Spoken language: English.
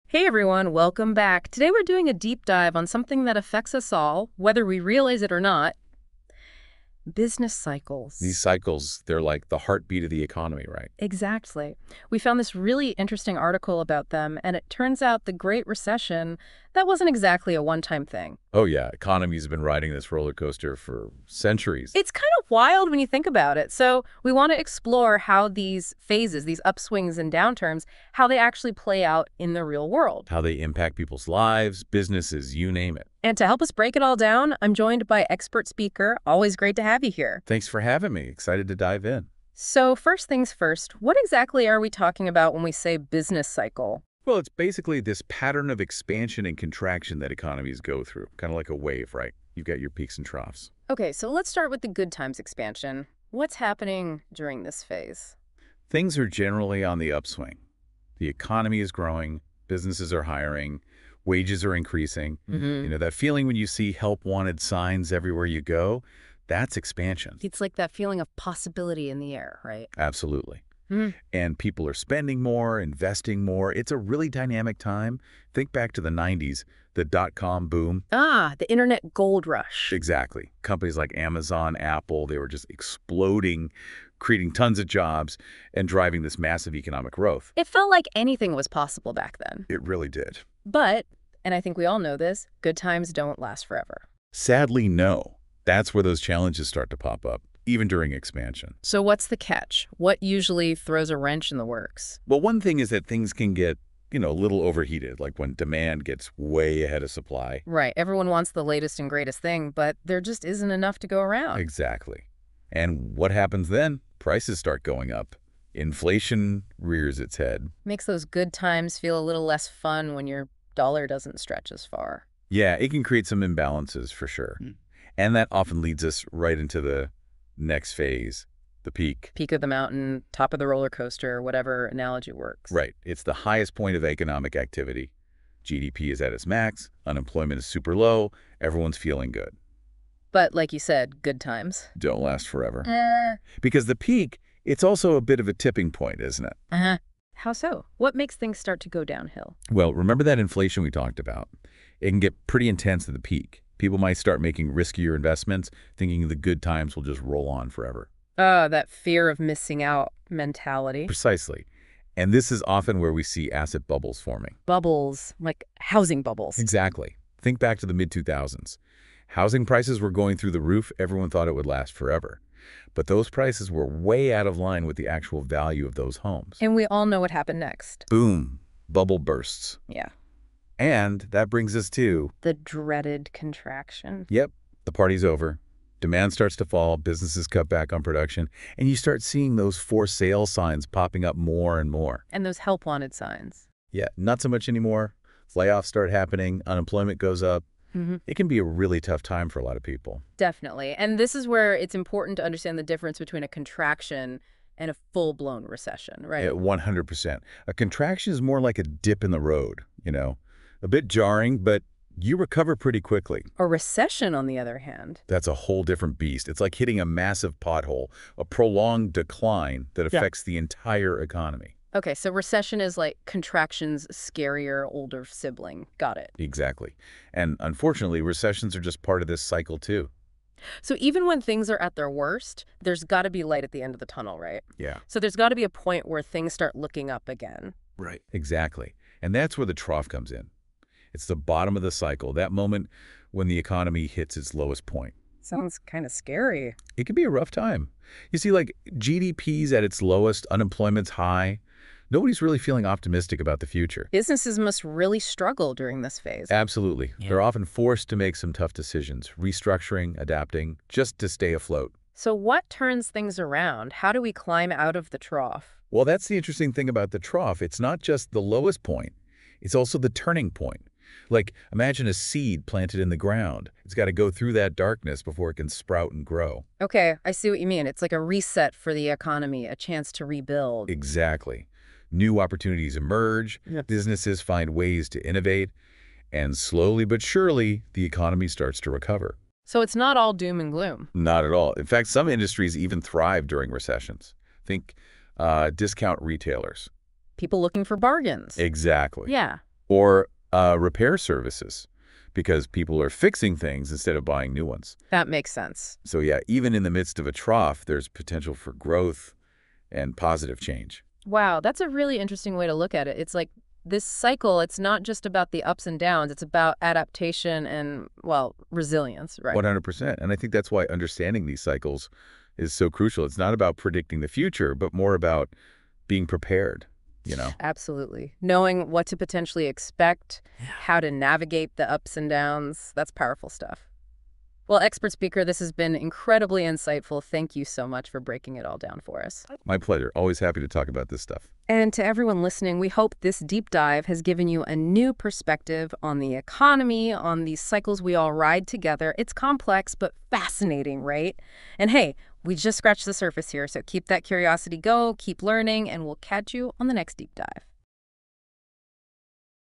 Hey everyone, welcome back. Today we're doing a deep dive on something that affects us all, whether we realize it or not, business These cycles. cycles, they're like the heartbeat of the economy, right? Exactly. We found this really interesting article about them, and it turns out the Great Recession, that wasn't exactly a one-time thing. Oh yeah, economies have been riding this roller coaster for centuries. It's kind of wild when you think about it. So we want to explore how these phases, these upswings and downturns, how they actually play out in the real world. How they impact people's lives, businesses, you name it. And to help us break it all down, I'm joined by expert speaker. Always great to have you here. Thanks for having me. Excited to dive in. So first things first, what exactly are we talking about when we say business cycle? Well, it's basically this pattern of expansion and contraction that economies go through, kind of like a wave, right? You've got your peaks and troughs. Okay, so let's start with the good times expansion. What's happening during this phase? Things are generally on the upswing. The economy is growing, businesses are hiring, wages are increasing. Mm-hmm. That feeling when you see help wanted signs everywhere you go, that's expansion. It's like that feeling of possibility in the air, right? Absolutely. Mm. And people are spending more, investing more. It's a really dynamic time. Think back to the 90s, the dot-com boom. The internet gold rush. Exactly. Companies like Amazon, Apple, they were just exploding, creating tons of jobs and driving this massive economic growth. It felt like anything was possible back then. It really did. But, and I think we all know this, good times don't last forever. Sadly, no. That's where those challenges start to pop up, even during expansion. So what's the catch? What usually throws a wrench in the works? Well, one thing is that things can get, a little overheated, like when demand gets way ahead of supply. Right. Everyone wants the latest and greatest thing, but there just isn't enough to go around. Exactly. And what happens then? Prices start going up. Inflation rears its head. Makes those good times feel a little less fun when your dollar doesn't stretch as far. Yeah, it can create some imbalances for sure. And that often leads us right into the next phase, the peak. Peak of the mountain, top of the roller coaster, whatever analogy works. Right. It's the highest point of economic activity. GDP is at its max, unemployment is super low, everyone's feeling good. But like you said, good times. Don't last forever. Because the peak, it's also a bit of a tipping point, isn't it? How so? What makes things start to go downhill? Well, remember that inflation we talked about? It can get pretty intense at the peak. People might start making riskier investments, thinking the good times will just roll on forever. That fear of missing out mentality. Precisely. And this is often where we see asset bubbles forming. Bubbles, like housing bubbles. Exactly. Think back to the mid-2000s. Housing prices were going through the roof. Everyone thought it would last forever. But those prices were way out of line with the actual value of those homes. And we all know what happened next. Boom. Bubble bursts. Yeah. And that brings us to, The dreaded contraction. yep, the party's over. Demand starts to fall, businesses cut back on production, and you start seeing those for sale signs popping up more and more. And those help wanted signs. Yeah, not so much anymore. Layoffs start happening, unemployment goes up. It can be a really tough time for a lot of people. Definitely. And this is where it's important to understand the difference between a contraction and a full-blown recession, right? At 100%. A contraction is more like a dip in the road, a bit jarring, but you recover pretty quickly. A recession, on the other hand. That's a whole different beast. It's like hitting a massive pothole, a prolonged decline that affects the entire economy. Okay, so recession is like contraction's scarier older sibling. Got it. Exactly. And unfortunately, recessions are just part of this cycle too. So even when things are at their worst, there's got to be light at the end of the tunnel, right? Yeah. So there's got to be a point where things start looking up again. Right. Exactly. And that's where the trough comes in. It's the bottom of the cycle, that moment when the economy hits its lowest point. Sounds kind of scary. It can be a rough time. You see, like, GDP's at its lowest, unemployment's high. Nobody's really feeling optimistic about the future. Businesses must really struggle during this phase. Absolutely. They're often forced to make some tough decisions, restructuring, adapting, just to stay afloat. So what turns things around? How do we climb out of the trough? Well, that's the interesting thing about the trough. It's not just the lowest point. It's also the turning point. Like, imagine a seed planted in the ground. It's got to go through that darkness before it can sprout and grow. Okay, I see what you mean. It's like a reset for the economy, a chance to rebuild. Exactly. New opportunities emerge, businesses find ways to innovate, and slowly but surely, the economy starts to recover. So it's not all doom and gloom. Not at all. In fact, some industries even thrive during recessions. Think discount retailers. People looking for bargains. Exactly. Yeah. Or repair services, because people are fixing things instead of buying new ones. That makes sense. So yeah, even in the midst of a trough, there's potential for growth and positive change. Wow, that's a really interesting way to look at it. It's like this cycle, it's not just about the ups and downs, it's about adaptation and, well, resilience, right? 100%. And I think that's why understanding these cycles is so crucial. It's not about predicting the future, but more about being prepared, you know? Absolutely. Knowing what to potentially expect, how to navigate the ups and downs, that's powerful stuff. Well, expert speaker, this has been incredibly insightful. Thank you so much for breaking it all down for us. My pleasure. Always happy to talk about this stuff. And to everyone listening, we hope this deep dive has given you a new perspective on the economy, on these cycles we all ride together. It's complex, but fascinating, right? And hey, we just scratched the surface here, so keep that curiosity go, keep learning, and we'll catch you on the next deep dive.